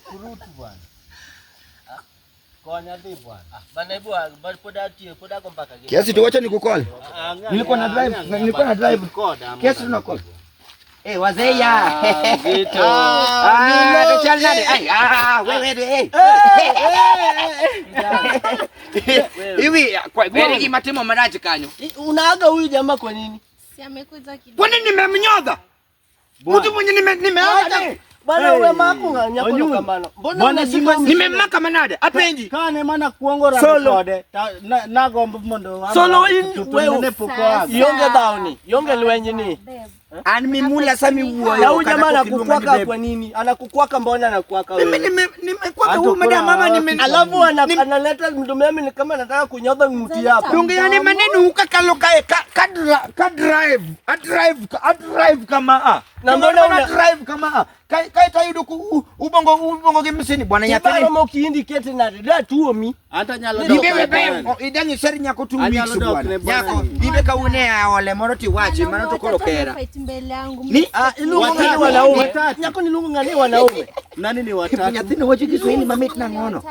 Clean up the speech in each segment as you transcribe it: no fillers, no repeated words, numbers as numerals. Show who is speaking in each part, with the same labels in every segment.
Speaker 1: Kurutu bwana. Konya di bwana.
Speaker 2: Bana bwana, poda kompaka.
Speaker 3: Kiasi tu wacha nikukole. Nilikuwa na drive. Kiasi tunakole. Wazee ya. Wewe. Hivi kwa kweli matemo maraji kanyo.
Speaker 2: Unaaga huyu jamaa kwa nini?
Speaker 4: Si amekuja kidogo.
Speaker 3: Kwa nini nimemnyoga? Mtu mwenye nimeaga.
Speaker 2: Bwana wewe makunga nyako kamano. Mbona
Speaker 3: nimemaka manade? Apenji.
Speaker 1: Kane mana kuongora kode. Na gombo mondo.
Speaker 2: Solo wewe yonge baoni. Yonge lwenye ni.
Speaker 3: Mimula sami uo.
Speaker 2: Ya huyu jamaa anakukwaka kwa nini? Anakukwaka mbona anakukwaka wewe?
Speaker 3: Nimekwaka huyu mama
Speaker 2: alafu analeta mdomo mimi kama nataka kunyoga mti hapa.
Speaker 3: Tungeane maneno ukakalo kae ka drive kama na mbona una drive kama kai tayudo ubongo gemseni bwana nyapeni
Speaker 2: kama mo kiindicate na that tuomi
Speaker 1: ata nyalo do
Speaker 3: idanyi seri nyako 2 weeks bwana nyako ibe kaunea ole moroti wache maana tokolokera
Speaker 4: ni
Speaker 2: ilungu ngani wanaume nyako ni lungu ngani wanaume
Speaker 1: nani ni watatu
Speaker 3: nyathini wachi Kiswahili mami na ngono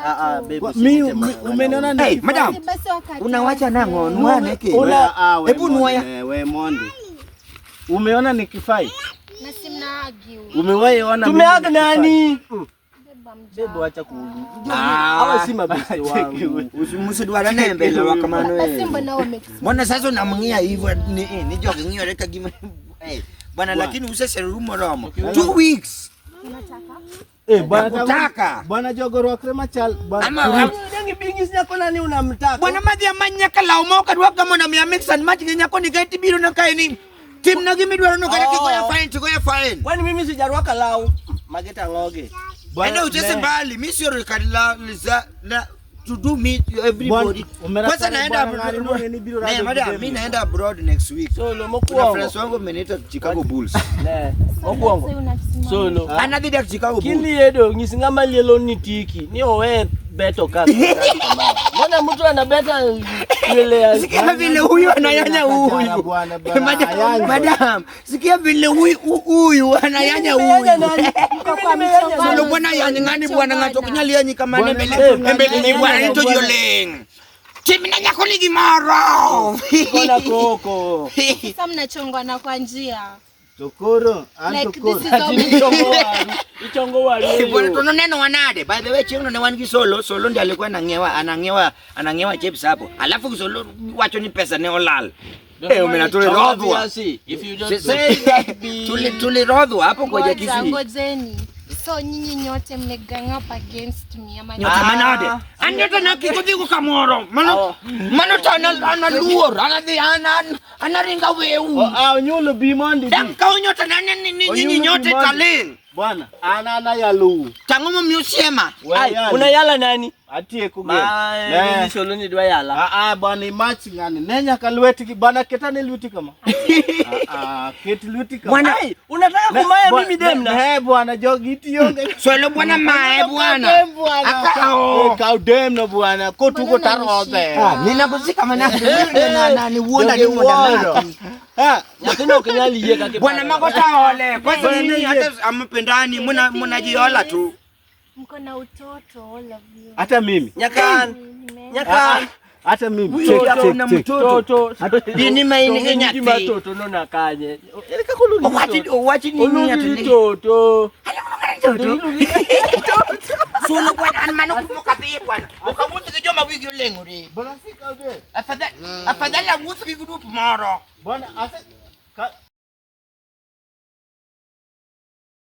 Speaker 1: baby mimi umeniona nini
Speaker 3: madam unawacha na ngono waneke
Speaker 1: hebu nuaya wewe mondi umeona nikifai
Speaker 4: na simnaagi
Speaker 1: umewahi ona
Speaker 2: tumeaga nani
Speaker 4: bebo
Speaker 2: acha hawa si mabisi wangu
Speaker 3: usimusidwala nembele wakamano
Speaker 4: wewe mbona wamekisi
Speaker 3: mbona sasa unamngia hivyo ni joke ngio reka gima bwana lakini usese rumo romo 2 weeks
Speaker 1: unataka bwana jogoro wa krema chal
Speaker 2: bwana ndangi bingis nyako nani unamtaka
Speaker 3: bwana madhi amanya kala umoka dwaka mona mia mix and match nyako ni gaiti biro na kaini tim na gimi dwara no kana kiko ya fine
Speaker 2: kwani mimi sijarwaka lao mageta ngoge
Speaker 3: bwana utese mbali mimi sio rekadila na to do meet everybody kwanza naenda madam mimi naenda abroad next week
Speaker 2: solo mokuongo
Speaker 3: friends wangu mmenita Chicago Bulls
Speaker 2: mokuongo solo
Speaker 3: anadida Chicago Bulls
Speaker 2: kini yedo ngisingama lielo nitiki ni owe beto kaka mbona mtu anabeta ile ya
Speaker 3: sikia vile huyu anayanya huyu madam sikia vile huyu anayanya huyu solo bwana yanyangani bwana ngatokunyalia nyika manembele ni bwana nito yoleng timina nyako ligi maro
Speaker 2: kona koko
Speaker 4: sasa mnachongana kwa njia
Speaker 1: Tokoro,
Speaker 4: antokoro.
Speaker 2: Ichongo wali.
Speaker 3: Bwana tono neno wanade. By the way, chino ne wangi solo ndiye alikuwa anangewa chips hapo. Alafu solo wacho ni pesa ne olal. Umena tulirodhwa.
Speaker 2: If you don't say that be
Speaker 3: tulirodhwa hapo kwa jakisi.
Speaker 4: Ngojeni. So nyinyi nyote mmeganga up against me ama
Speaker 3: nyote manade. Anyote na kikudhiku kamoro. Mano tana luor. Anaringa weu.
Speaker 1: Nyolo bimondi.
Speaker 3: Danka unyote na nyinyi nyote talin.
Speaker 1: Bwana ana ya lu.
Speaker 3: Tangomo musiema.
Speaker 2: Unayala nani?
Speaker 1: Atie kuge.
Speaker 2: Mimi solo ni dwa yala.
Speaker 1: Bwana match ngani. Nenya kalweti bana ketane luti kama. Keti luti kama.
Speaker 2: Bwana unataka kumaya mimi demna.
Speaker 1: Bwana jogiti yonge.
Speaker 3: Solo bwana mae bwana.
Speaker 1: Akao. Kau demna bwana. Kotuko tarodhe.
Speaker 3: Ninakuzika manani ni uona ni muda.
Speaker 2: Nyakino kenyali yeka ke.
Speaker 3: Bwana makota ole. Kwanza nini hata ampendani mnajiola tu.
Speaker 4: Mko na utoto all of you.
Speaker 1: Hata mimi.
Speaker 2: Nyakan.
Speaker 1: Hata mimi.
Speaker 3: Una mtoto. Dini maini nyati.
Speaker 2: Mtoto nona kanye.
Speaker 3: Wachi nini nyati.
Speaker 2: Mtoto.
Speaker 3: Solo bwana anamano kumukapie bwana. Ukamuti kijoma wiki lengo re.
Speaker 1: Bwana fika uje.
Speaker 3: Afadhali amuthi kigudu tomorrow.
Speaker 1: Bwana asa